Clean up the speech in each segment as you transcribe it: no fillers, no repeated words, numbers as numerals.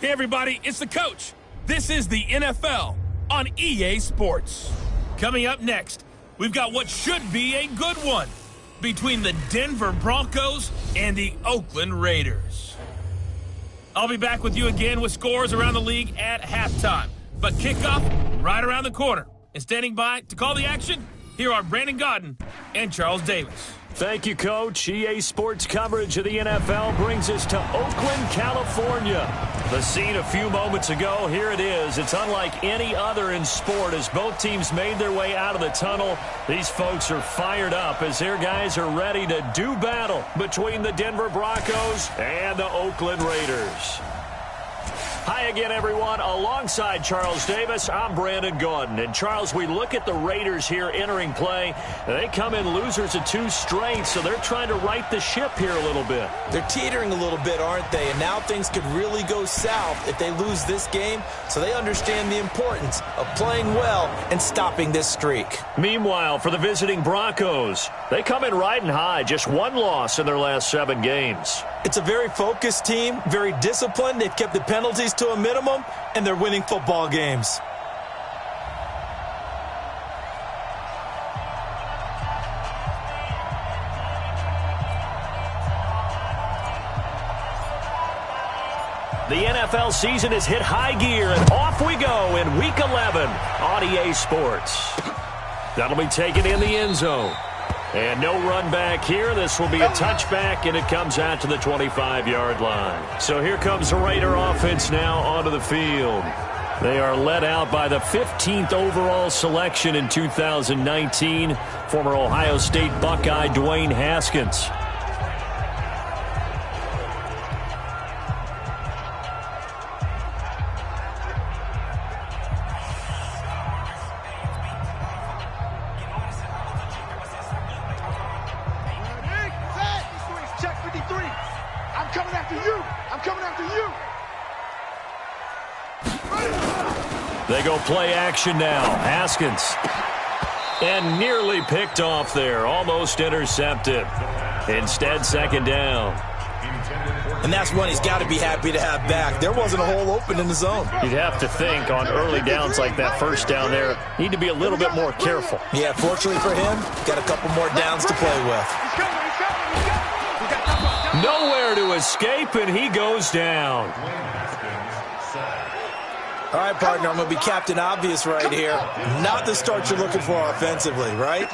Hey everybody, it's the coach. This is the NFL on EA Sports. Coming up next, we've got what should be a good one between the Denver Broncos and the Oakland Raiders. I'll be back with you again with scores around the league at halftime. But kickoff right around the corner. And standing by to call the action, here are Brandon Godden and Charles Davis. Thank you, Coach. EA Sports coverage of the NFL brings us to Oakland, California. The scene a few moments ago, here it is. It's unlike any other in sport as both teams made their way out of the tunnel. These folks are fired up as their guys are ready to do battle between the Denver Broncos and the Oakland Raiders. Hi again, everyone. Alongside Charles Davis, I'm Brandon Gaudin. And, Charles, we look at the Raiders here entering play. They come in losers of 2 straight, so they're trying to right the ship here a little bit. They're teetering a little bit, aren't they? And now things could really go south if they lose this game, so they understand the importance of playing well and stopping this streak. Meanwhile, for the visiting Broncos, they come in riding high, just 1 loss in their last 7 games. It's a very focused team, very disciplined. They've kept the penalties to a minimum, and they're winning football games. The NFL season has hit high gear, and off we go in Week 11 on EA Sports. That'll be taken in the end zone. And no run back here. This will be a touchback, and it comes out to the 25-yard line. So here comes the Raider offense now onto the field. They are led out by the 15th overall selection in 2019, former Ohio State Buckeye Dwayne Haskins. They go play action now. Haskins. And nearly picked off there. Almost intercepted. Instead, second down. And that's one he's got to be happy to have back. There wasn't a hole open in the zone. You'd have to think on early downs like that first down there, need to be a little bit more careful. Yeah, fortunately for him, got a couple more downs to play with. Nowhere to escape, and he goes down. All right, partner, I'm going to be Captain Obvious right here. Not the start you're looking for offensively, right?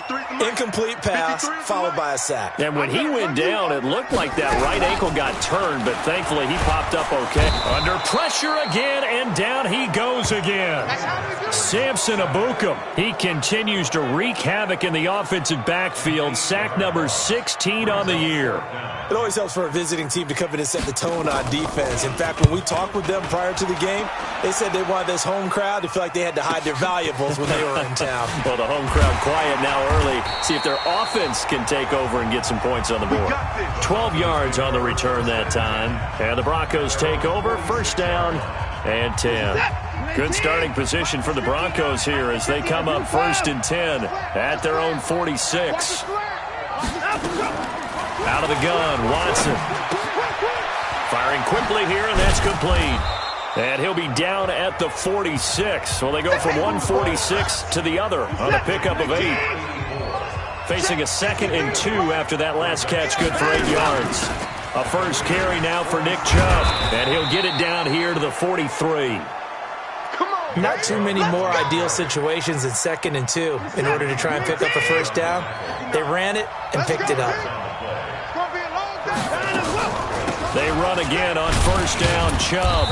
Incomplete pass, followed by a sack. And when he went down, it looked like that right ankle got turned, but thankfully he popped up okay. Under pressure again, and down he goes again. Samson Abukum, he continues to wreak havoc in the offensive backfield. Sack number 16 on the year. It always helps for a visiting team to come in and set the tone on defense. In fact, when we talked with them prior to the game, they said they wanted this home crowd to feel like they had to hide their valuables when they were in town. Well, the home crowd quiet now early. See if their offense can take over and get some points on the board. 12 yards on the return that time. And the Broncos take over. First down and 10. Good starting position for the Broncos here as they come up 1st and 10 at their own 46. Out of the gun, Watson. Firing quickly here, and that's complete. And he'll be down at the 46. Well, they go from 146 to the other on a pickup of 8. Facing a 2nd and 2 after that last catch, good for 8 yards. A first carry now for Nick Chubb, and he'll get it down here to the 43. Not too many more ideal situations in 2nd and 2 in order to try and pick up a first down. They ran it and picked it up. They run again on first down, Chubb.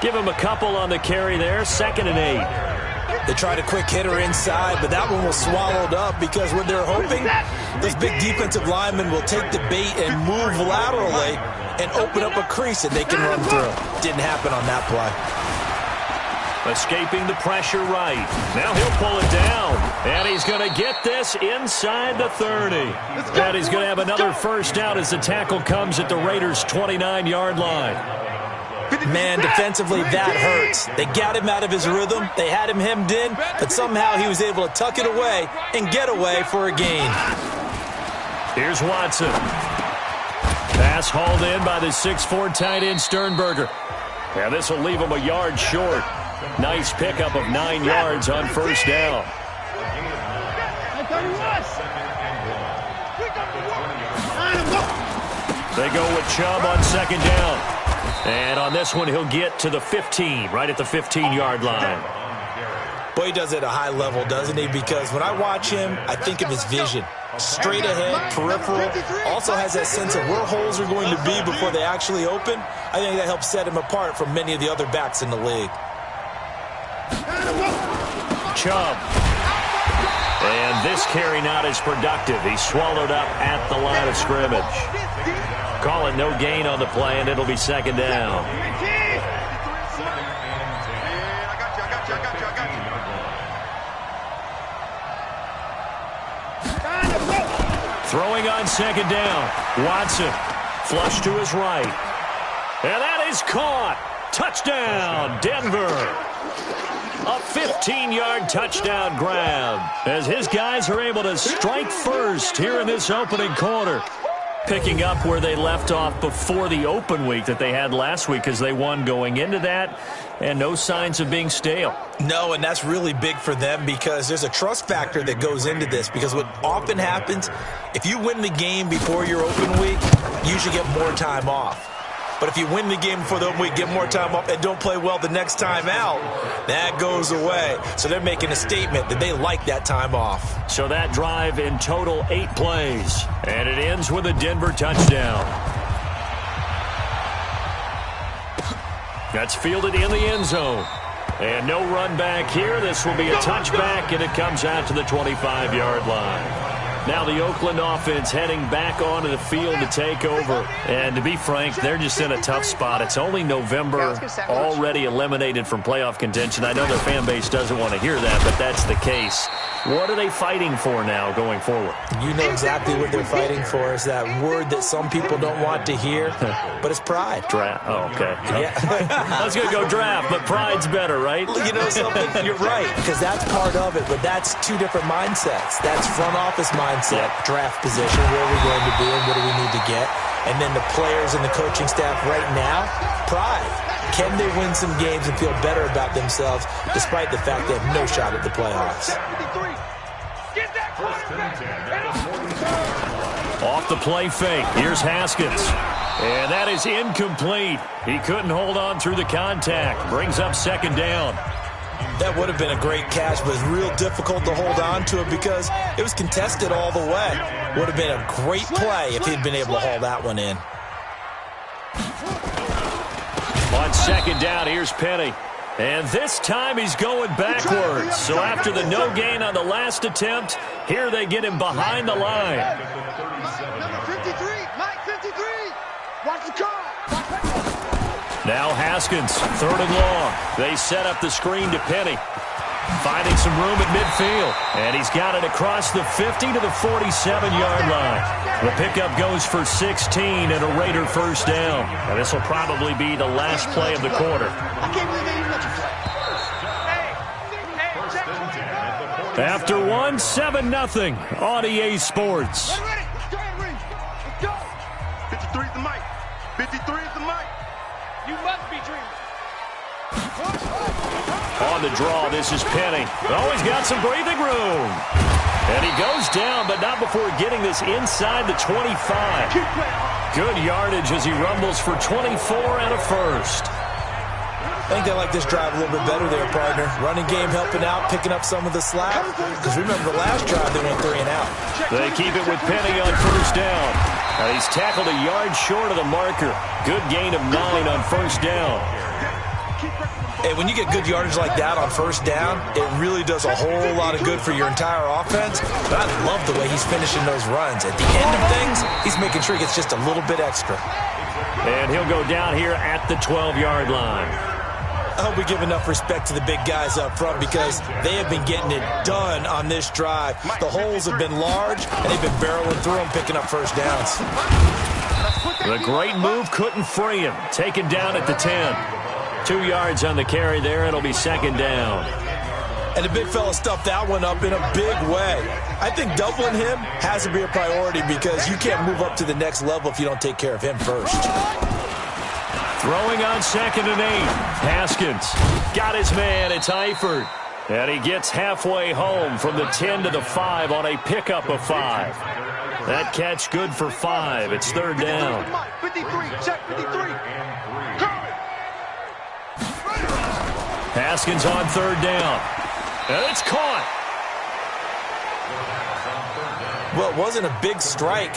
Give him a couple on the carry there, 2nd and 8. They tried a quick hitter inside, but that one was swallowed up because what they're hoping, this big defensive lineman will take the bait and move laterally and open up a crease that they can run through. Didn't happen on that play. Escaping the pressure right. Now he'll pull it down. And he's going to get this inside the 30. And he's going to have another first down as the tackle comes at the Raiders' 29-yard line. Man, defensively, that hurts. They got him out of his rhythm. They had him hemmed in, but somehow he was able to tuck it away and get away for a gain. Here's Watson. Pass hauled in by the 6'4" tight end Sternberger. And this will leave him a yard short. Nice pickup of 9 yards on first down. They go with Chubb on second down. And on this one, he'll get to the 15, right at the 15-yard line. Boy, he does it at a high level, doesn't he? Because when I watch him, I think of his vision. Straight ahead, peripheral. Also has that sense of where holes are going to be before they actually open. I think that helps set him apart from many of the other backs in the league. Chubb. And this carry not as productive. He's swallowed up at the line of scrimmage. Call it no gain on the play, and it'll be second down. Throwing on second down. Watson. Flush to his right. And that is caught. Touchdown, Denver. A 15-yard touchdown grab as his guys are able to strike first here in this opening quarter. Picking up where they left off before the open week that they had last week as they won going into that, and no signs of being stale. No, and that's really big for them because there's a trust factor that goes into this because what often happens, if you win the game before your open week, you usually get more time off. But if you win the game before the open week, get more time off, and don't play well the next time out, that goes away. So they're making a statement that they like that time off. So that drive in total 8 plays, and it ends with a Denver touchdown. That's fielded in the end zone. And no run back here. This will be a touchback, and it comes out to the 25-yard line. Now the Oakland offense heading back onto the field to take over. And to be frank, they're just in a tough spot. It's only November, already eliminated from playoff contention. I know their fan base doesn't want to hear that, but that's the case. What are they fighting for now going forward? You know exactly what they're fighting for. Is that word that some people don't want to hear, but it's pride. Draft. Oh, okay. Yeah. I was going to go draft, but pride's better, right? You know something? You're right, because that's part of it, but that's two different mindsets. That's front office mindset, draft position, where are we going to be and what do we need to get? And then the players and the coaching staff right now, pride. Can they win some games and feel better about themselves despite the fact they have no shot at the playoffs? Off the play fake. Here's Haskins. And that is incomplete. He couldn't hold on through the contact. Brings up second down. That would have been a great catch, but it's real difficult to hold on to it because it was contested all the way. Would have been a great play if he'd been able to haul that one in. On second down, here's Penny. And this time he's going backwards. So after the no gain on the last attempt, here they get him behind the line. Number 53, Mike 53. Watch the car. Now Haskins, third and long. They set up the screen to Penny. Finding some room at midfield. And he's got it across the 50 to the 47-yard line. The pickup goes for 16 and a Raider first down. And this will probably be the last play of the quarter. I can't believe they even let you play. After one, 7-0 on EA Sports. Ready? Let's go ahead, Reed. Let's go. 53 is the mic. 53 is the mic. You must be dreaming. On the draw, this is Penny. Oh, he's got some breathing room. And he goes down, but not before getting this inside the 25. Good yardage as he rumbles for 24 and a first. I think they like this drive a little bit better there, partner. Running game helping out, picking up some of the slack. Because remember the last drive, they went 3 and out. They keep it with Penny on first down. Now he's tackled a yard short of the marker. Good gain of 9 on first down. Hey, when you get good yardage like that on first down, it really does a whole lot of good for your entire offense. But I love the way he's finishing those runs. At the end of things, he's making sure he gets just a little bit extra. And he'll go down here at the 12-yard line. I hope we give enough respect to the big guys up front because they have been getting it done on this drive. The holes have been large, and they've been barreling through them, picking up first downs. The great move couldn't free him. Taken down at the 10. 2 yards on the carry there. It'll be second down. And the big fella stuffed that one up in a big way. I think doubling him has to be a priority because you can't move up to the next level if you don't take care of him first. Throwing on 2nd and 8. Haskins got his man. It's Eifert. And he gets halfway home from the 10 to the 5 on a pickup of 5. That catch good for 5. It's 3rd down. 53, check 53. Haskins on 3rd down. And it's caught. Well, it wasn't a big strike,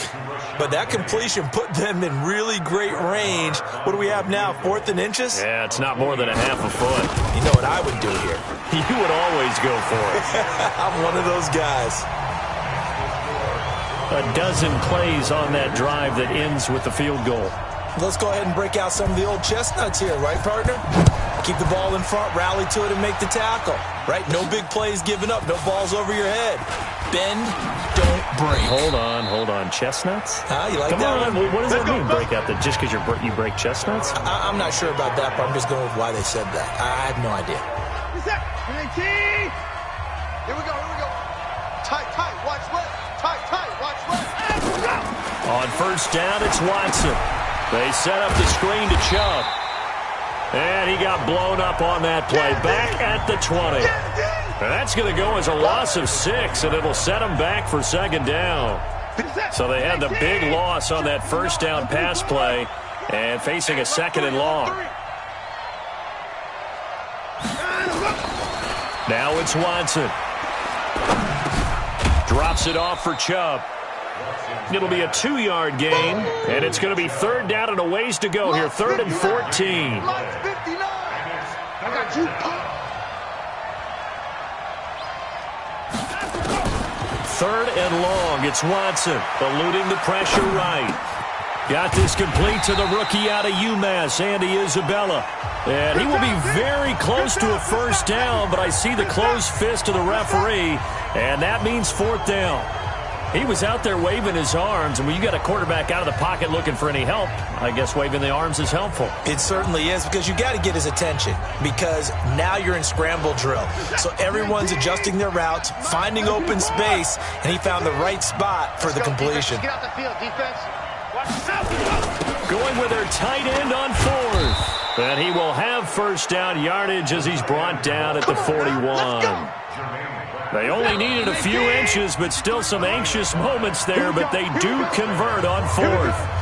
but that completion put them in really great range. What do we have now, 4th and inches? Yeah, it's not more than a half a foot. You know what I would do here? You would always go for it. I'm one of those guys. A dozen plays on that drive that ends with the field goal. Let's go ahead and break out some of the old chestnuts here, right, partner? Keep the ball in front, rally to it, and make the tackle, right? No big plays given up, no balls over your head. Bend, don't break. Hold on. Chestnuts? You like Come that on, one? what does that mean, break out? That just because you break chestnuts? I'm not sure about that, but I'm just going with why they said that. I have no idea. Here we go. Tight, watch left. Tight, watch left. On 1st down, it's Watson. They set up the screen to Chubb. And he got blown up on that play. Back at the 20. And that's going to go as a loss of 6, and it'll set them back for 2nd down. So they had the big loss on that 1st down pass play and facing a 2nd and long. Now it's Watson. Drops it off for Chubb. It'll be a 2-yard gain, and it's going to be 3rd down and a ways to go here. 3rd and 14. I got you. 3rd and long. It's Watson eluding the pressure right. Got this complete to the rookie out of UMass, Andy Isabella. And he will be very close to a 1st down, but I see the closed fist of the referee, and that means 4th down. He was out there waving his arms, and when you got a quarterback out of the pocket looking for any help, I guess waving the arms is helpful. It certainly is, because you got to get his attention, because now you're in scramble drill. So everyone's adjusting their routes, finding open space, and he found the right spot for the completion. Get out the field, defense. Going with their tight end on 4th. And he will have 1st down yardage as he's brought down at the 41. They only needed a few inches, but still some anxious moments there, but they do convert on 4th.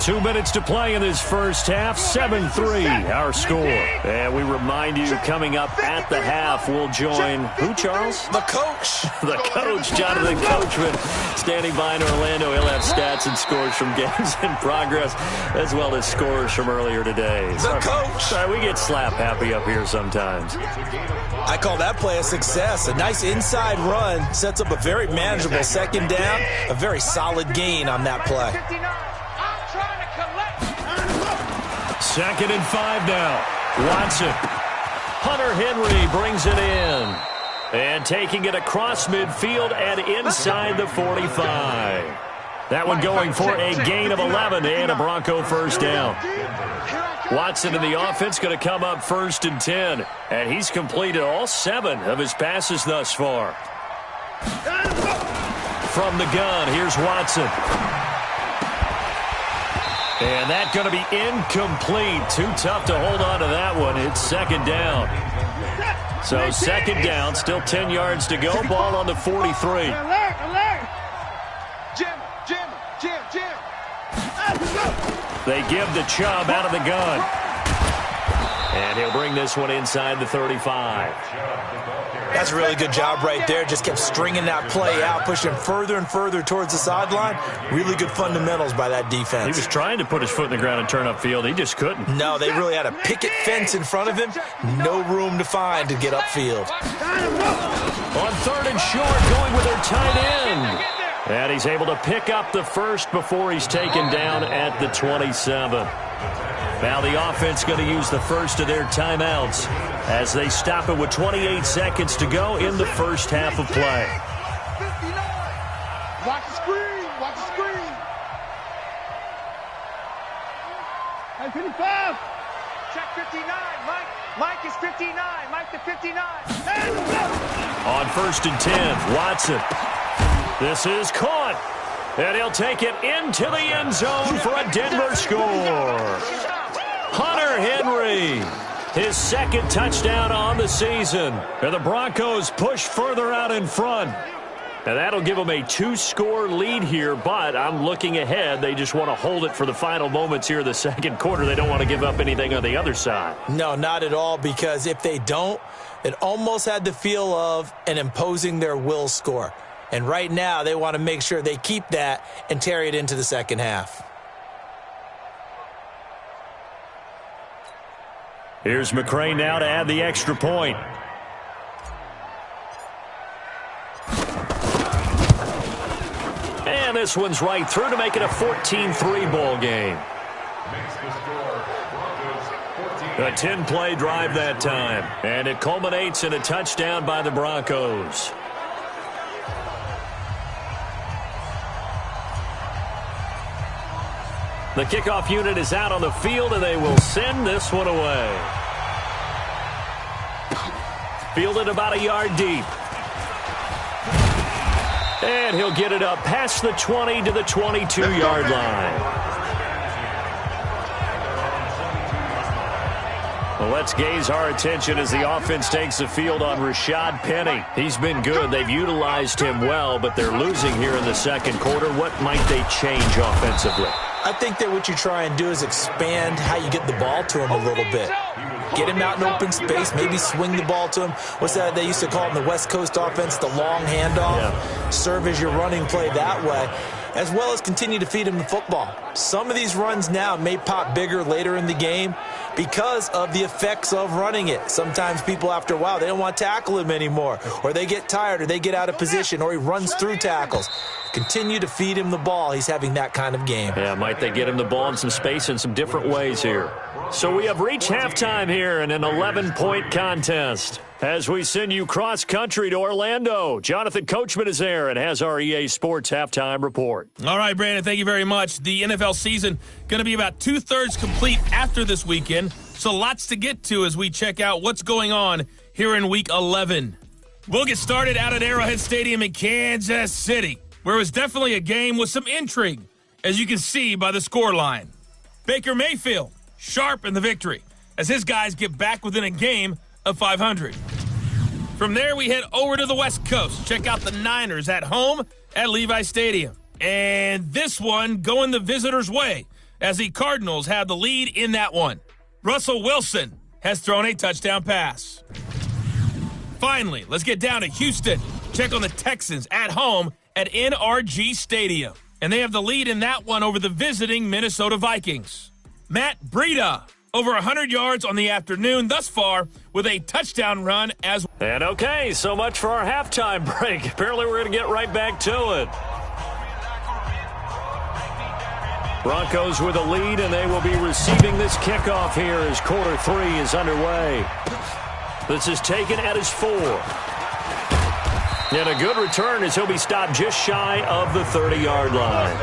2 minutes to play in this 1st half, 7-3 our score. And we remind you, coming up at the half, we'll join who, Charles? The coach. The coach, Jonathan Coachman, standing by in Orlando. He'll have stats and scores from games in progress, as well as scores from earlier today. The coach. Sorry, we get slap happy up here sometimes. I call that play a success. A nice inside run sets up a very manageable 2nd down, a very solid gain on that play. 2nd and 5 now. Watson. Hunter Henry brings it in. And taking it across midfield and inside the 45. That one going for a gain of 11 and a Bronco 1st down. Watson in the offense going to come up 1st and 10. And he's completed all 7 of his passes thus far. From the gun, here's Watson. And that's going to be incomplete. Too tough to hold on to that one. It's 2nd down. So 2nd down, still 10 yards to go. Ball on the 43. Jim. They give the Chubb out of the gun. And he'll bring this one inside the 35. That's a really good job right there. Just kept stringing that play out, pushing further and further towards the sideline. Really good fundamentals by that defense. He was trying to put his foot in the ground and turn upfield. He just couldn't. No, they really had a picket fence in front of him. No room to find to get upfield. On 3rd and short, going with their tight end. And he's able to pick up the 1st before he's taken down at the 27. Now the offense going to use the 1st of their timeouts as they stop it with 28 seconds to go in the 1st half of play. Watch the screen. Hey, 55. check 59. Mike is 59. Mike to 59. On 1st and 10, Watson. This is caught. And he'll take it into the end zone for a Denver score. Hunter Henry, his second touchdown on the season. And the Broncos push further out in front. And that'll give them a 2-score lead here, but I'm looking ahead. They just want to hold it for the final moments here in the second quarter. They don't want to give up anything on the other side. No, not at all, because if they don't, it almost had the feel of an imposing their will score. And right now, they want to make sure they keep that and carry it into the second half. Here's McCray now to add the extra point. And this one's right through to make it a 14-3 ball game. A 10-play drive that time. And it culminates in a touchdown by the Broncos. The kickoff unit is out on the field, and they will send this one away. Fielded about a yard deep. And he'll get it up past the 20 to the 22-yard line. Well, let's gaze our attention as the offense takes the field on Rashad Penny. He's been good. They've utilized him well, but they're losing here in the second quarter. What might they change offensively? I think that what you try and do is expand how you get the ball to him a little bit. Get him out in open space, maybe swing the ball to him. What's that they used to call it in the West Coast offense, the long handoff? Yeah. Serve as your running play that way, as well as continue to feed him the football. Some of these runs now may pop bigger later in the game because of the effects of running it. Sometimes people, after a while, they don't want to tackle him anymore, or they get tired, or they get out of position, or he runs through tackles. Continue to feed him the ball. He's having that kind of game. Yeah, might they get him the ball in some space in some different ways here. So we have reached halftime here in an 11-point contest. As we send you cross-country to Orlando, Jonathan Coachman is there and has our EA Sports halftime report. All right, Brandon, thank you very much. The NFL season going to be about 2/3 complete after this weekend, so lots to get to as we check out what's going on here in Week 11. We'll get started out at Arrowhead Stadium in Kansas City, where it was definitely a game with some intrigue, as you can see by the scoreline. Baker Mayfield, sharp in the victory, as his guys get back within a game of 500. From there, we head over to the West Coast. Check out the Niners at home at Levi Stadium. And this one going the visitors' way, as the Cardinals have the lead in that one. Russell Wilson has thrown a touchdown pass. Finally, let's get down to Houston. Check on the Texans at home at NRG Stadium. And they have the lead in that one over the visiting Minnesota Vikings. Matt Breida, over 100 yards on the afternoon thus far with a touchdown run as well. And okay, so much for our halftime break. Apparently we're going to get right back to it. Broncos with a lead, and they will be receiving this kickoff here as quarter 3 is underway. This is taken at his 4. And a good return as he'll be stopped just shy of the 30-yard line.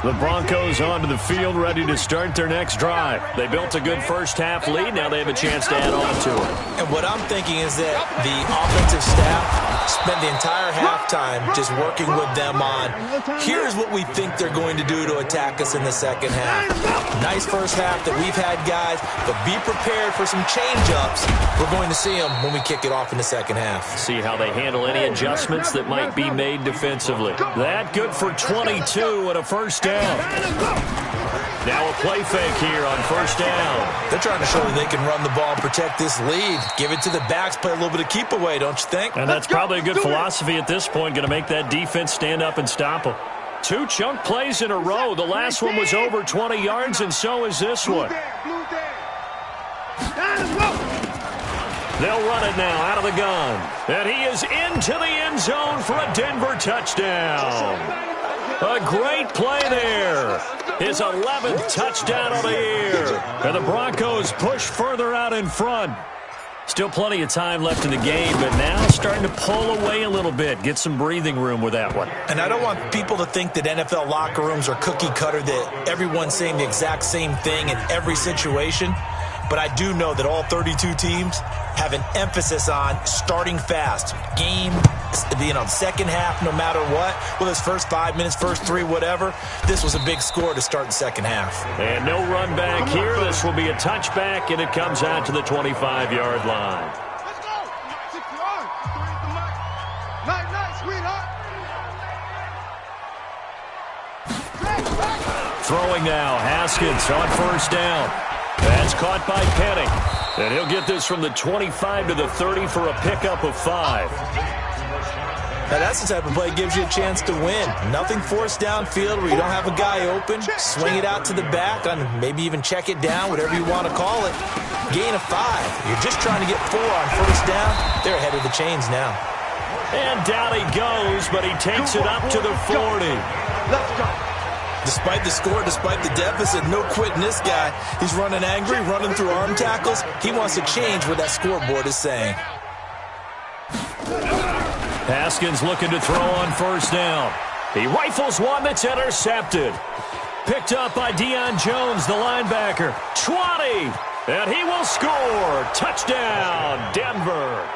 The Broncos onto the field, ready to start their next drive. They built a good first-half lead. Now they have a chance to add on to it. And what I'm thinking is that the offensive staff spent the entire halftime just working with them on, here's what we think they're going to do to attack us in the second half. Nice first half that we've had, guys, but be prepared for some change-ups. We're going to see them when we kick it off in the second half. See how they handle any adjustments that might be made defensively. That good for 22 and a first down. Now a play fake here on first down. They're trying to show that they can run the ball and protect this lead. Give it to the backs, play a little bit of keep away, don't you think? And that's probably a good philosophy at this point, going to make that defense stand up and stop them. 2 chunk plays in a row. The last one was over 20 yards, and so is this one. They'll run it now out of the gun. And he is into the end zone for a Denver touchdown. A great play there. His 11th touchdown of the year. And the Broncos push further out in front. Still plenty of time left in the game, but now starting to pull away a little bit. Get some breathing room with that one. And I don't want people to think that NFL locker rooms are cookie cutter, that everyone's saying the exact same thing in every situation. But I do know that all 32 teams have an emphasis on starting fast. Game, second half, no matter what. Well, it's first 5 minutes, first 3, whatever. This was a big score to start the second half. And no run back here. This will be a touchback, and it comes out to the 25-yard line. Let's go. Night, night, sweetheart. Throwing now, Haskins on first down. That's caught by Penny. And he'll get this from the 25 to the 30 for a pickup of 5. Now, that's the type of play that gives you a chance to win. Nothing forced downfield where you don't have a guy open. Swing it out to the back, on maybe even check it down, whatever you want to call it. Gain of 5. You're just trying to get 4 on first down. They're ahead of the chains now. And down he goes, but he takes it up to the 40. Let's go. Despite the score, despite the deficit, no quitting this guy. He's running angry, running through arm tackles. He wants to change what that scoreboard is saying. Haskins looking to throw on first down. He rifles one that's intercepted. Picked up by Deion Jones, the linebacker. 20, and he will score. Touchdown, Denver.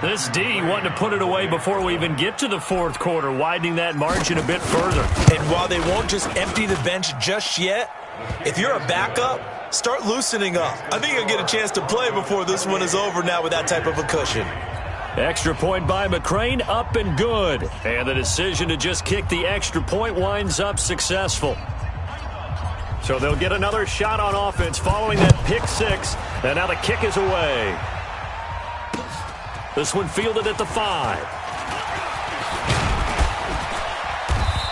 This D wanting to put it away before we even get to the fourth quarter, widening that margin a bit further. And while they won't just empty the bench just yet, if you're a backup, start loosening up. I think you'll get a chance to play before this one is over now with that type of a cushion. Extra point by McCrane, up and good. And the decision to just kick the extra point winds up successful. So they'll get another shot on offense following that pick 6. And now the kick is away. This one fielded at the 5.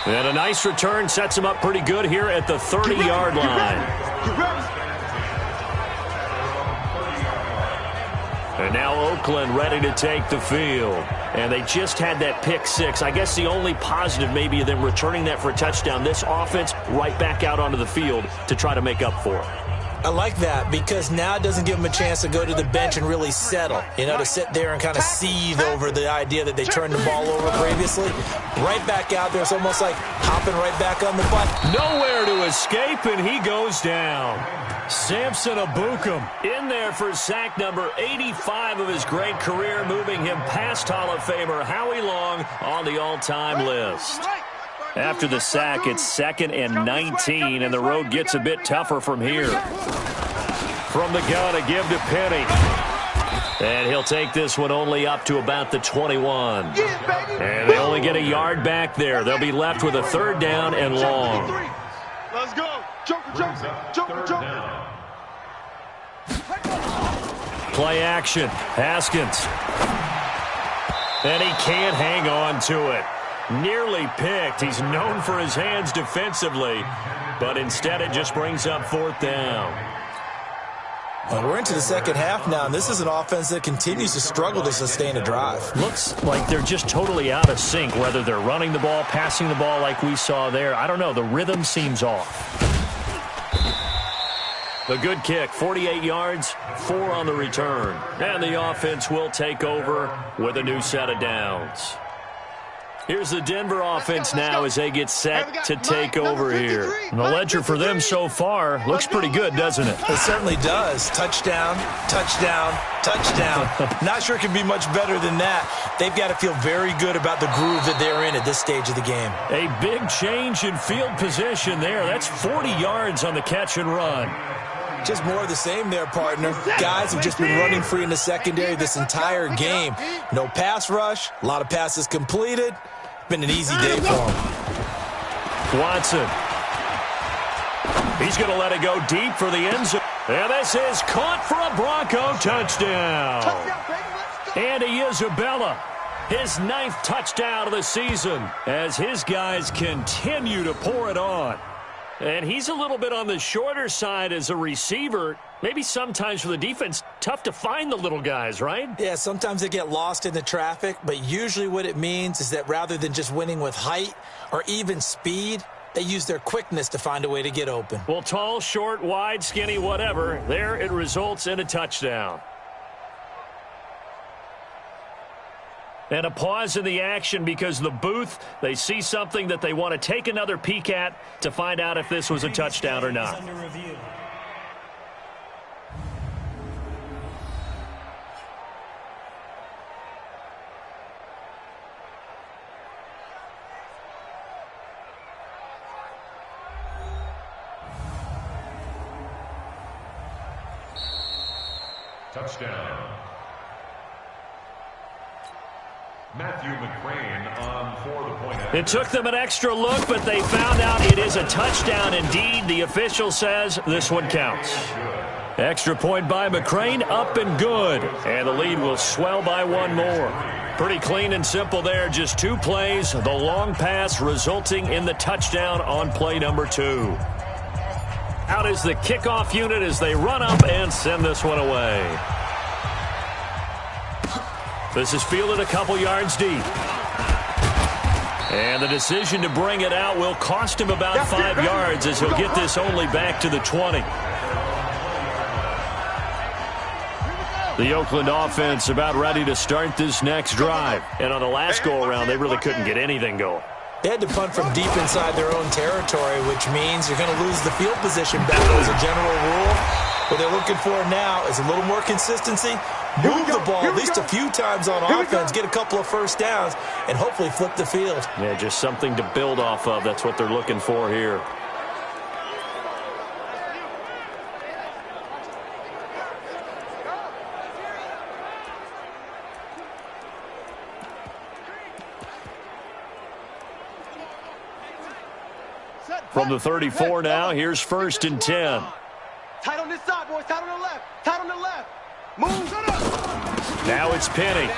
And a nice return sets him up pretty good here at the 30-yard line. And now Oakland ready to take the field. And they just had that pick 6. I guess the only positive maybe of them returning that for a touchdown. This offense right back out onto the field to try to make up for it. I like that because now it doesn't give them a chance to go to the bench and really settle, to sit there and kind of seethe over the idea that they turned the ball over previously. Right back out there. It's almost like hopping right back on the bus. Nowhere to escape, and he goes down. Samson Abukum in there for sack number 85 of his great career, moving him past Hall of Famer Howie Long on the all-time list. After the sack, it's 2nd and 19, and the road gets a bit tougher from here. From the gun, a give to Penny. And he'll take this one only up to about the 21. And they only get a yard back there. They'll be left with a 3rd down and long. Let's go. Joker, Joker, Joker, Joker. Play action. Haskins. And he can't hang on to it. Nearly picked. He's known for his hands defensively, but instead it just brings up 4th down. Well, we're into the second half now, and this is an offense that continues to struggle to sustain a drive. Looks like they're just totally out of sync, whether they're running the ball, passing the ball like we saw there. I don't know. The rhythm seems off. A good kick, 48 yards, 4 on the return. And the offense will take over with a new set of downs. Here's the Denver offense now as they get set to take over here. And the ledger for them so far looks pretty good, doesn't it? It certainly does. Touchdown, touchdown, touchdown. Not sure it can be much better than that. They've got to feel very good about the groove that they're in at this stage of the game. A big change in field position there. That's 40 yards on the catch and run. Just more of the same there, partner. Guys have just been running free in the secondary this entire game. No pass rush, a lot of passes completed. Been an easy day for him. Watson. He's going to let it go deep for the end zone. And this is caught for a Bronco touchdown. Andy Isabella, his 9th touchdown of the season as his guys continue to pour it on. And he's a little bit on the shorter side as a receiver. Maybe sometimes for the defense, tough to find the little guys, right? Yeah, sometimes they get lost in the traffic, but usually what it means is that rather than just winning with height or even speed, They use their quickness to find a way to get open. Well, tall, short, wide, skinny, whatever, there it results in a touchdown. And a pause in the action because the booth, they see something that they want to take another peek at to find out if this was a touchdown or not. Touchdown. Matthew McCrane on for the point. It took them an extra look, but they found out it is a touchdown indeed. The official says this one counts. Extra point by McCrane, up and good. And the lead will swell by one more. Pretty clean and simple there. Just 2 plays. The long pass resulting in the touchdown on play number 2. Out is the kickoff unit as they run up and send this one away. This is fielded a couple yards deep. And the decision to bring it out will cost him about 5 yards as he'll get this only back to the 20. The Oakland offense about ready to start this next drive. And on the last go-around, they really couldn't get anything going. They had to punt from deep inside their own territory, which means you're going to lose the field position battle as a general rule. What they're looking for now is a little more consistency, move the ball at least a few times on offense, get a couple of first downs, and hopefully flip the field. Yeah, just something to build off of. That's what they're looking for here. From the 34 now, here's 1st and 10. Tight on this side, boys. Tight on the left. Tight on the left. Move. Now it's Penny.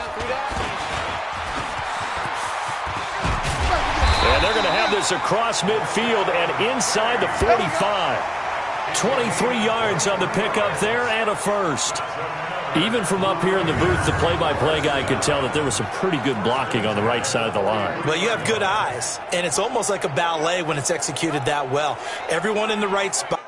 And they're going to have this across midfield and inside the 45. 23 yards on the pickup there and a first. Even from up here in the booth, the play-by-play guy could tell that there was some pretty good blocking on the right side of the line. Well, you have good eyes, and it's almost like a ballet when it's executed that well. Everyone in the right spot.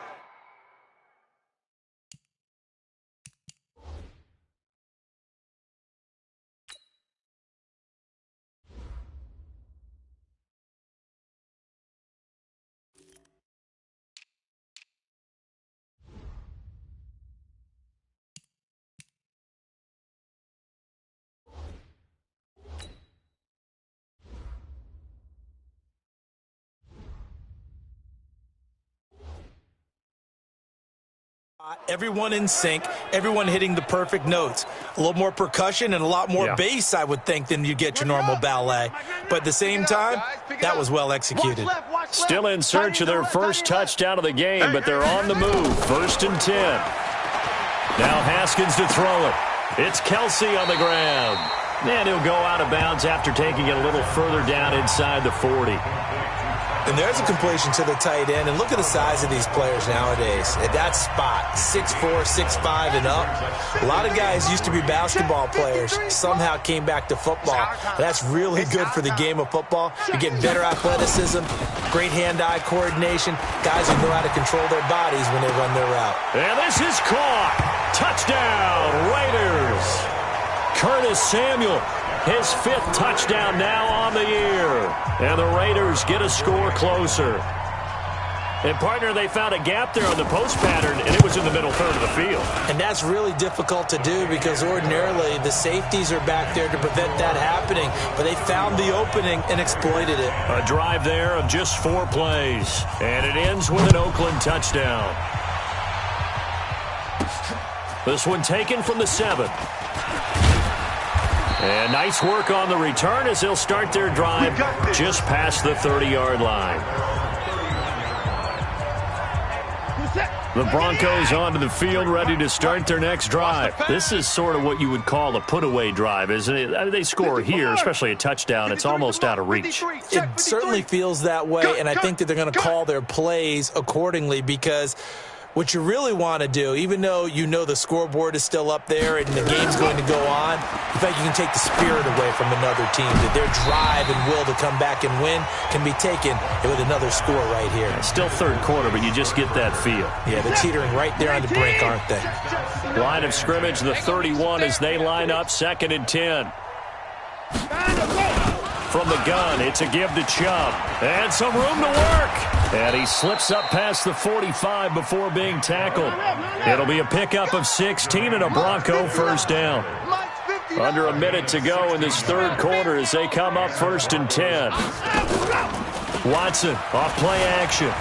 Everyone in sync, everyone hitting the perfect notes. A little more percussion and a lot more bass, I would think, than you get your normal ballet. But at the same time, that was well executed. Still in search of their first touchdown of the game, but they're on the move. 1st and 10. Now Haskins to throw it. It's Kelsey on the ground. And he'll go out of bounds after taking it a little further down inside the 40. And there's a completion to the tight end. And look at the size of these players nowadays. At that spot, 6'4", 6'5", and up. A lot of guys used to be basketball players, somehow came back to football. That's really good for the game of football. You're getting better athleticism, great hand-eye coordination, guys who know how to control their bodies when they run their route. And this is caught. Touchdown, Raiders. Curtis Samuel. His 5th touchdown now on the year. And the Raiders get a score closer. And, partner, they found a gap there on the post pattern, and it was in the middle third of the field. And that's really difficult to do because ordinarily the safeties are back there to prevent that happening. But they found the opening and exploited it. A drive there of just 4 plays. And it ends with an Oakland touchdown. This one taken from the 7. And nice work on the return as they'll start their drive just past the 30-yard line. The Broncos onto the field ready to start their next drive. This is sort of what you would call a put-away drive, isn't it? I mean, they score here, especially a touchdown. It's almost out of reach. It certainly feels that way, and I think that they're going to call their plays accordingly because what you really want to do, even though you know the scoreboard is still up there and the game's going to go on, you think you can take the spirit away from another team, that their drive and will to come back and win can be taken with another score right here. Still third quarter, but you just get that feel. Yeah, they're teetering right there on the brink, aren't they? Line of scrimmage, the 31 as they line up, 2nd and 10. From the gun, it's a give to Chubb. And some room to work. And he slips up past the 45 before being tackled. It'll be a pickup of 16 and a Bronco first down. Under a minute to go in this third quarter as they come up 1st and 10. Watson off play action.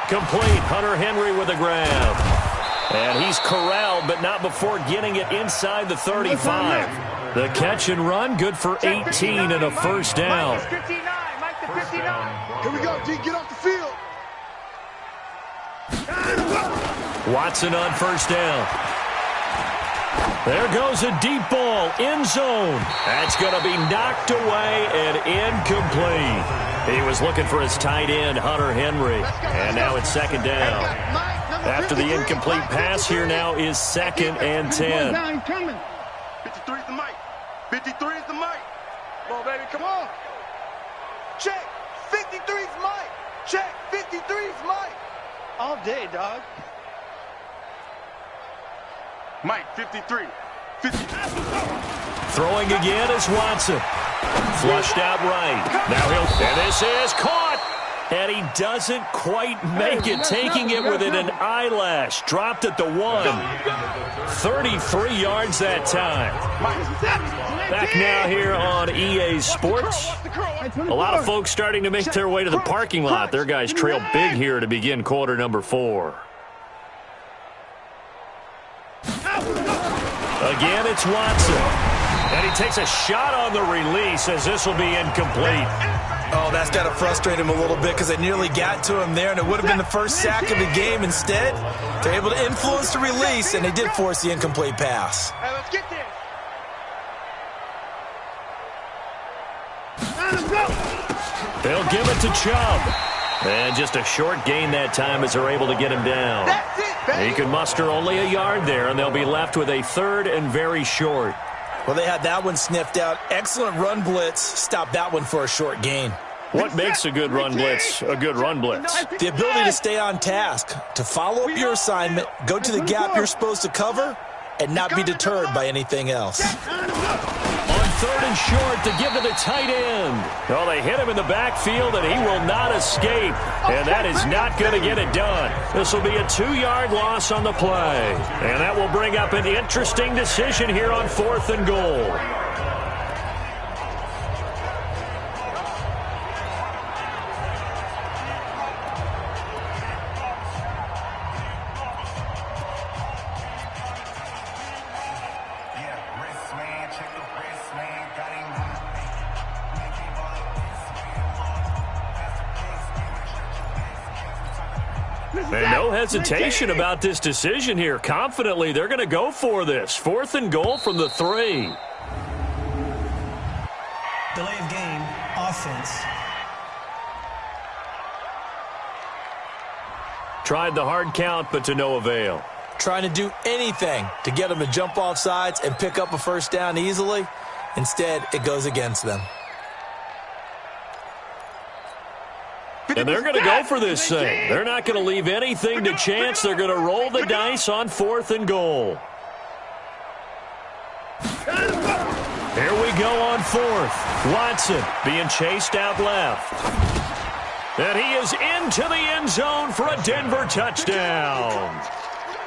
Complete. Hunter Henry with a grab. And he's corralled, but not before getting it inside the 35. The catch and run, good for 18 and a first down. Mike is 59. Mike the 59. Here we go, D. Get off the field. Watson on first down. There goes a deep ball, end zone. That's going to be knocked away and incomplete. He was looking for his tight end, Hunter Henry. And now it's 2nd down. After the incomplete pass, here now is 2nd and 10. 53 is the mic. 53 is the mic. Come on, baby, come on. Check. 53 is Mike. Check. 53 is Mike. All day, dog. Mike, 53. 50. Throwing again is Watson. Flushed out right. And this is caught. And he doesn't quite make it, taking it within an eyelash. Dropped at the 1. 33 yards that time. Back now here on EA Sports. A lot of folks starting to make their way to the parking lot. Their guys trail big here to begin quarter number 4. Again, it's Watson. And he takes a shot on the release as this will be incomplete. Oh, that's got to frustrate him a little bit because they nearly got to him there, and it would have been the first sack of the game. Instead, they're able to influence the release, and they did force the incomplete pass. Hey, let's get this. They'll give it to Chubb. And just a short gain that time as they're able to get him down. That's it, baby. He can muster only a yard there, and they'll be left with a 3rd and very short. Well, they had that one sniffed out. Excellent run blitz. Stopped that one for a short gain. What makes a good run blitz a good run blitz? The ability to stay on task, to follow up your assignment, go to the gap you're supposed to cover, and not be deterred by anything else. On 3rd and short to give to the tight end. Well, they hit him in the backfield, and he will not escape. And that is not going to get it done. This will be a 2-yard loss on the play. And that will bring up an interesting decision here on 4th and goal. And no hesitation about this decision here. Confidently, they're going to go for this. 4th and goal from the 3. Delay of game, offense. Tried the hard count, but to no avail. Trying to do anything to get them to jump off sides and pick up a first down easily. Instead, it goes against them. And they're going to go for this thing. They're not going to leave anything to chance. They're going to roll the dice on 4th and goal. Here we go on 4th. Watson being chased out left. And he is into the end zone for a Denver touchdown.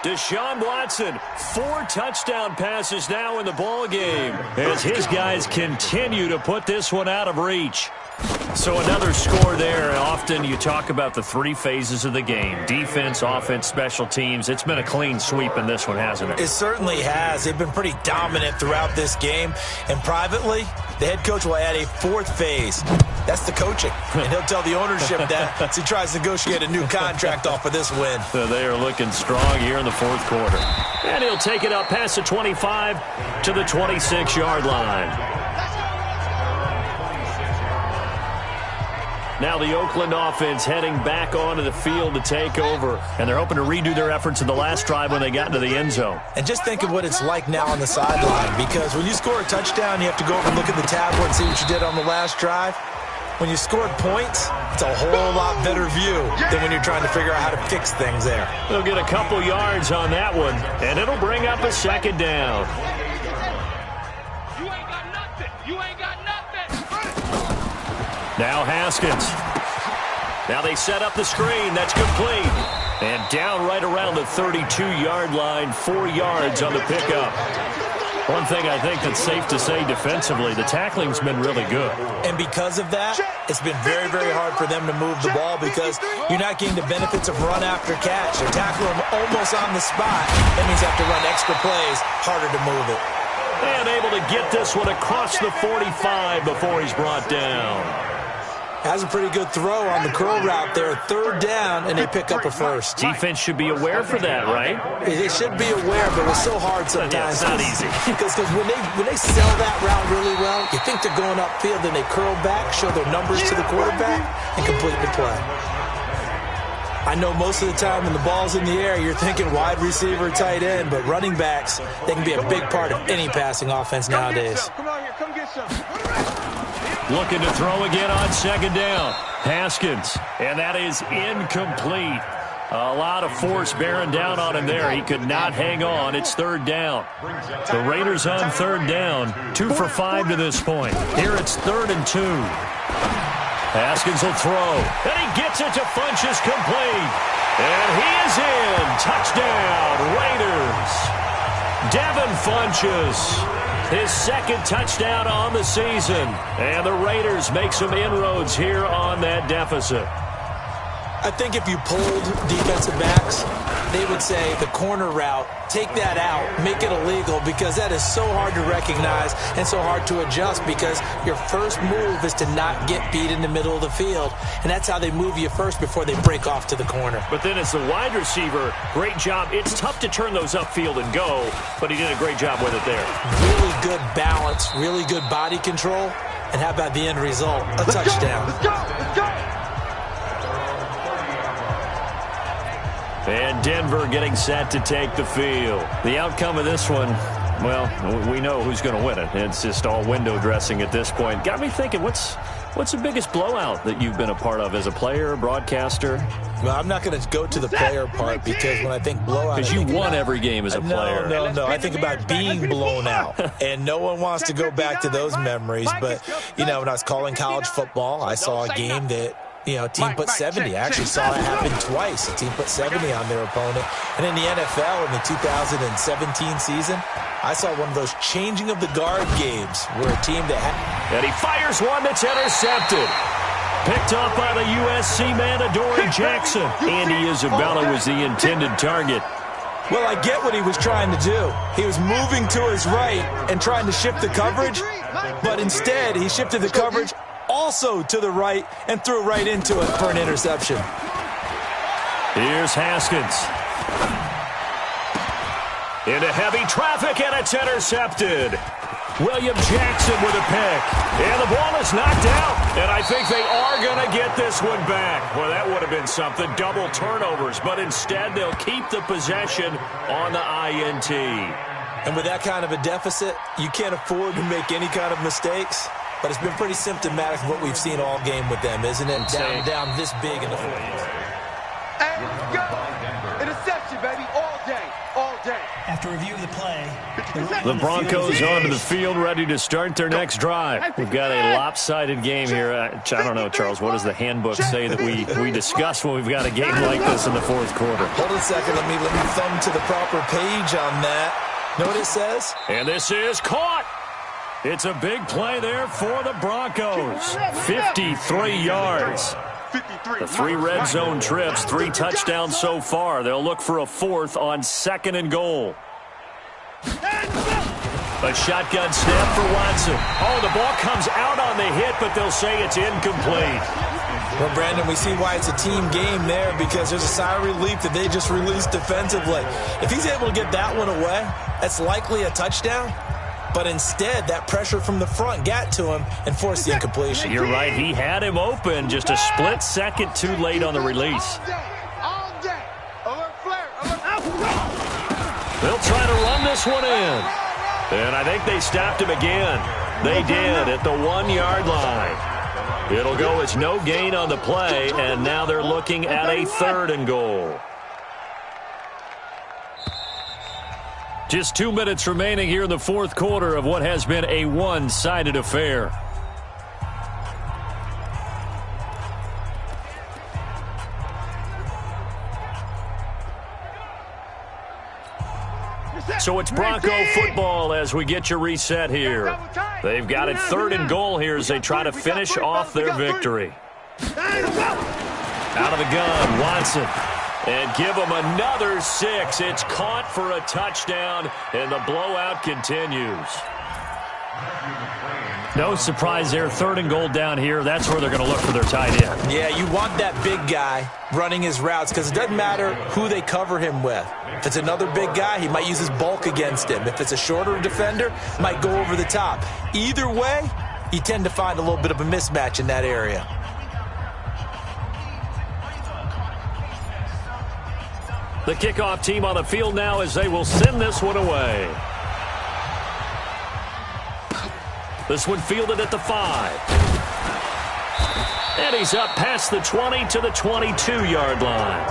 Deshaun Watson, 4 touchdown passes now in the ball game as his guys continue to put this one out of reach. So another score there. Often you talk about the 3 phases of the game. Defense, offense, special teams. It's been a clean sweep in this one, hasn't it? It certainly has. They've been pretty dominant throughout this game. And privately, the head coach will add a 4th phase. That's the coaching. And he'll tell the ownership that as he tries to negotiate a new contract off of this win. So they are looking strong here in the 4th quarter. And he'll take it up past the 25 to the 26-yard line. Now the Oakland offense heading back onto the field to take over. And they're hoping to redo their efforts in the last drive when they got into the end zone. And just think of what it's like now on the sideline, because when you score a touchdown, you have to go over and look at the tablet and see what you did on the last drive. When you scored points, it's a whole lot better view than when you're trying to figure out how to fix things there. They'll get a couple yards on that one, and it'll bring up a second down. You ain't got nothing. You ain't got nothing. Now Haskins. Now they set up the screen. That's complete. And down right around the 32-yard line, 4 yards on the pickup. One thing I think that's safe to say defensively, the tackling's been really good. And because of that, it's been very, very hard for them to move the ball because you're not getting the benefits of run after catch. They're tackling them almost on the spot. That means you have to run extra plays, harder to move it. And able to get this one across the 45 before he's brought down. Has a pretty good throw on the curl route there. 3rd down, and they pick up a first. Defense should be aware for that, right? They should be aware, but it's so hard sometimes. Yeah, it's not easy. Because when they sell that route really well, you think they're going upfield, then they curl back, show their numbers to the quarterback, and complete the play. I know most of the time when the ball's in the air, you're thinking wide receiver, tight end, but running backs, they can be a big part of any passing offense nowadays. Come on here, come get some. Looking to throw again on second down. Haskins, and that is incomplete. A lot of force bearing down on him there. He could not hang on. It's 3rd down. The Raiders on 3rd down. 2 for 5 to this point. Here it's 3rd and 2. Haskins will throw, and he gets it to Funchess complete. And he is in. Touchdown, Raiders. Devin Funchess. His 2nd touchdown on the season. And the Raiders make some inroads here on that deficit. I think if you polled defensive backs, they would say the corner route, take that out, make it illegal, because that is so hard to recognize and so hard to adjust, because your first move is to not get beat in the middle of the field. And that's how they move you first before they break off to the corner. But then as the wide receiver, great job. It's tough to turn those upfield and go, but he did a great job with it there. Really good balance, really good body control. And how about the end result? A touchdown. Let's go, let's go. And Denver getting set to take the field. The outcome of this one, well, we know who's going to win it. It's just all window dressing at this point. Got me thinking, what's the biggest blowout that you've been a part of as a player, broadcaster? Well, I'm not going to go to the player part, because when I think blowout... Because you won every game as a player. No. I think about being blown out. And no one wants to go back to those memories. But, when I was calling college football, I saw a game that... a team put 70. I actually saw it happen twice. A team put 70 on their opponent. And in the NFL, in the 2017 season, I saw one of those changing of the guard games where a team that had... And he fires one that's intercepted. Picked up by the USC man, Adoree Jackson. Andy Isabella was the intended target. Well, I get what he was trying to do. He was moving to his right and trying to shift the coverage, but instead he shifted the coverage also to the right and threw right into it for an interception. Here's Haskins. Into heavy traffic, and it's intercepted. William Jackson with a pick. And the ball is knocked out. And I think they are going to get this one back. Well, that would have been something. Double turnovers. But instead, they'll keep the possession on the INT. And with that kind of a deficit, you can't afford to make any kind of mistakes. But it's been pretty symptomatic of what we've seen all game with them, isn't it? Down this big in the fourth. Hey, go! Interception, baby, all day, all day. After review of the play, the Broncos onto the field, ready to start their next drive. We've got a lopsided game here. I don't know, Charles, what does the handbook say that we discuss when we've got a game like this in the fourth quarter? Hold on a second. Let me thumb to the proper page on that. Know what it says? And this is caught. It's a big play there for the Broncos. 53 yards. The 3 red zone trips, 3 touchdowns so far. They'll look for a 4th on 2nd and goal. A shotgun snap for Watson. Oh, the ball comes out on the hit, but they'll say it's incomplete. Well, Brandon, we see why it's a team game there, because there's a sigh of relief that they just released defensively. If he's able to get that one away, that's likely a touchdown. but instead that pressure from the front got to him and forced the incompletion. You're right. He had him open, just a split second too late on the release. They'll try to run this one in. And I think they stopped him again. They did at the 1-yard line. It'll go as no gain on the play, and now they're looking at a 3rd and goal. Just 2 minutes remaining here in the 4th quarter of what has been a one-sided affair. So it's Bronco football as we get your reset here. They've got it 3rd and goal here as they try to finish off their victory. Out of the gun, Watson. And give them another 6. It's caught for a touchdown, and the blowout continues. No surprise there, 3rd and goal down here. That's where they're going to look for their tight end. Yeah, you want that big guy running his routes because it doesn't matter who they cover him with. If it's another big guy, he might use his bulk against him. If it's a shorter defender, might go over the top. Either way, you tend to find a little bit of a mismatch in that area. The kickoff team on the field now as they will send this one away. This one fielded at the 5. And he's up past the 20 to the 22-yard line.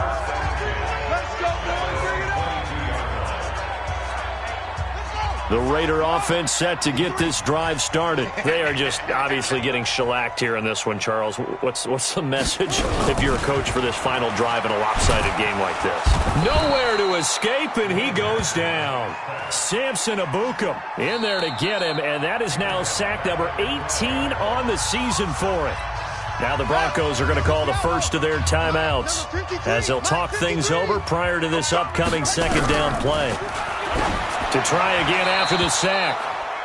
The Raider offense set to get this drive started. They are just obviously getting shellacked here in this one, Charles. What's the message if you're a coach for this final drive in a lopsided game like this? Nowhere to escape, and he goes down. Samson Abukum in there to get him, and that is now sack number 18 on the season for it. Now the Broncos are going to call the first of their timeouts as they'll talk things over prior to this upcoming 2nd down play. To try again after the sack.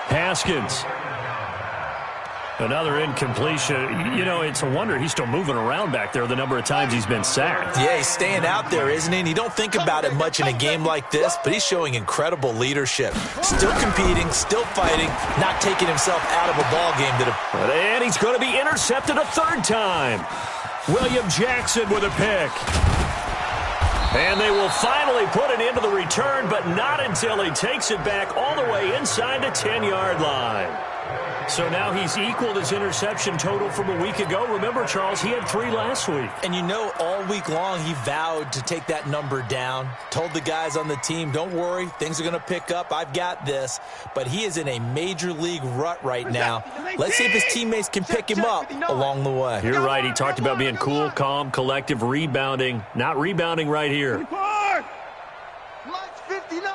Haskins. Another incompletion. You know, it's a wonder he's still moving around back there the number of times he's been sacked. Yeah, he's staying out there, isn't he? And you don't think about it much in a game like this, but he's showing incredible leadership. Still competing, still fighting, not taking himself out of a ball game. And he's going to be intercepted a 3rd time. William Jackson with a pick. And they will finally put it into the return, but not until he takes it back all the way inside the 10-yard line. So now he's equaled his interception total from a week ago. Remember, Charles, he had 3 last week. And you know, all week long he vowed to take that number down. Told the guys on the team, don't worry, things are going to pick up. I've got this. But he is in a major league rut right now. Let's see if his teammates can pick him up along the way. You're right. He talked about being cool, calm, collective, rebounding. Not rebounding right here. Mike's 59.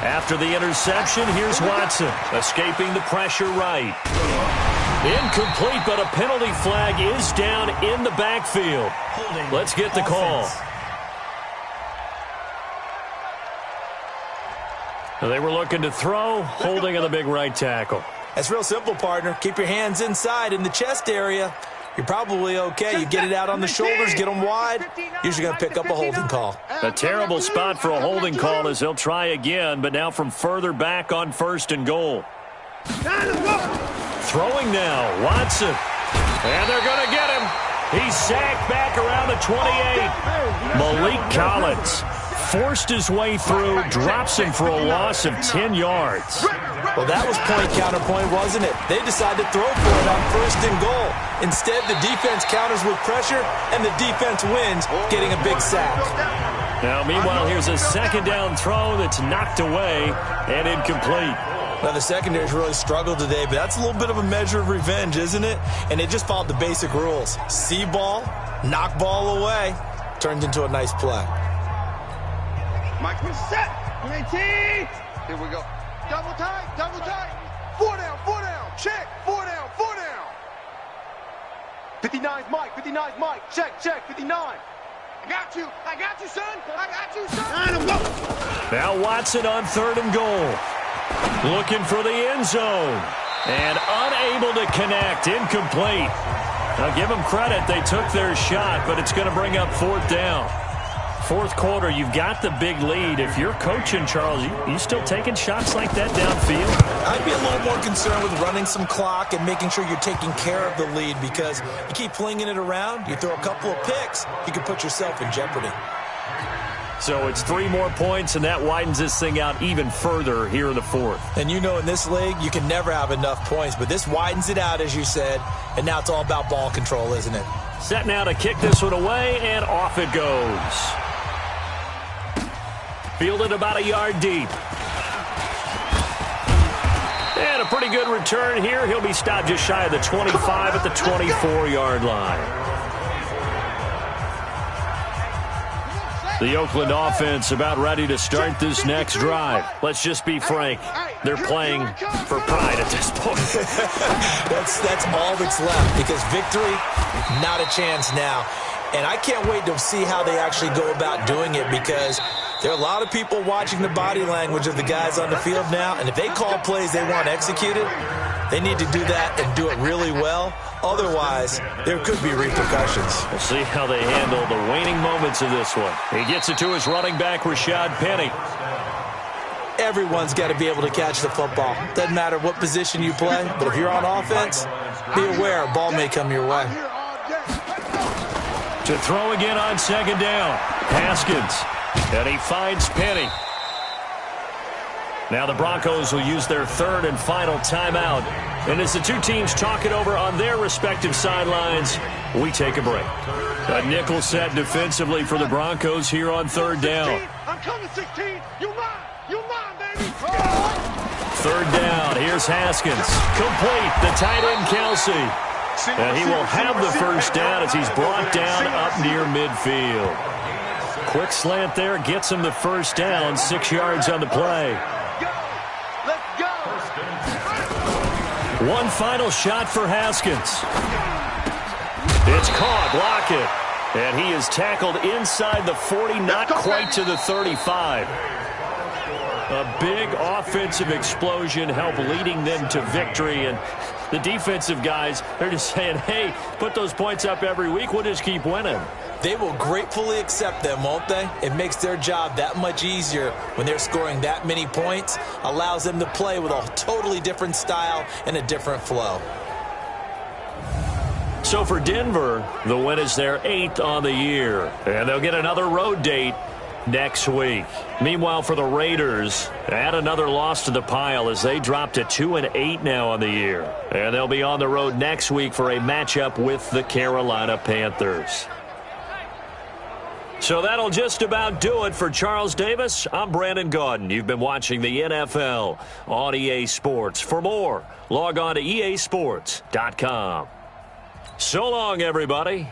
After the interception, here's Watson, escaping the pressure right. Incomplete, but a penalty flag is down in the backfield. Let's get the call. They were looking to throw, holding on the big right tackle. That's real simple, partner. Keep your hands inside in the chest area. You're probably okay. You get it out on the shoulders, get them wide. Usually going to pick up a holding call. A terrible spot for a holding call as they'll try again, but now from further back on 1st and goal. Throwing now, Watson. And they're going to get him. He's sacked back around the 28. Malik Collins forced his way through, drops him for a loss of 10 yards. Well, that was point counterpoint, wasn't it? They decided to throw for it on 1st and goal. Instead, the defense counters with pressure, and the defense wins, getting a big sack. Now, meanwhile, here's a 2nd down throw that's knocked away and incomplete. Now, the secondary's really struggled today, but that's a little bit of a measure of revenge, isn't it? And they just followed the basic rules. See ball, knock ball away, turned into a nice play. Mike, set. 19. Here we go. Double tight, double tight. 4 down, check. 4 down. 59's Mike, 59's Mike. Check, 59. I got you, son. Now Watson on 3rd and goal. Looking for the end zone. And unable to connect, incomplete. Now give them credit, they took their shot, but it's going to bring up 4th down. Fourth quarter, you've got the big lead. If you're coaching, Charles, you still taking shots like that downfield? I'd be a little more concerned with running some clock and making sure you're taking care of the lead, because you keep flinging it around, you throw a couple of picks, you can put yourself in jeopardy. So it's 3 more points, and that widens this thing out even further here in the fourth. And you know in this league, you can never have enough points, but this widens it out, as you said, and now it's all about ball control, isn't it? Set now to kick this one away, and off it goes. Fielded about a yard deep. And a pretty good return here. He'll be stopped just shy of the 25 at the 24-yard line. The Oakland offense about ready to start this next drive. Let's just be frank. They're playing for pride at this point. That's all that's left, because victory, not a chance now. And I can't wait to see how they actually go about doing it, because there are a lot of people watching the body language of the guys on the field now, and if they call plays they want executed, they need to do that and do it really well. Otherwise, there could be repercussions. We'll see how they handle the waning moments of this one. He gets it to his running back, Rashad Penny. Everyone's got to be able to catch the football. Doesn't matter what position you play, but if you're on offense, be aware a ball may come your way. To throw again on second down. Haskins. And he finds Penny. Now the Broncos will use their third and final timeout. And as the two teams talk it over on their respective sidelines, we take a break. A nickel set defensively for the Broncos here on third down. I'm coming 16. You mine. You mine, baby. Third down. Here's Haskins. Complete. The tight end, Kelsey. And he will have the first down as he's brought down up near midfield. Quick slant there. Gets him the first down. 6 yards on the play. One final shot for Haskins. It's caught. Lockett. And he is tackled inside the 40, not quite to the 35. A big offensive explosion helped leading them to victory. And the defensive guys, they're just saying, hey, put those points up every week. We'll just keep winning. They will gratefully accept them, won't they? It makes their job that much easier when they're scoring that many points. Allows them to play with a totally different style and a different flow. So for Denver, the win is their 8th on the year. And they'll get another road date next week. Meanwhile, for the Raiders, add another loss to the pile as they drop to 2-8 now on the year. And they'll be on the road next week for a matchup with the Carolina Panthers. So that'll just about do it for Charles Davis. I'm Brandon Gaudin. You've been watching the NFL on EA Sports. For more, log on to easports.com. So long, everybody.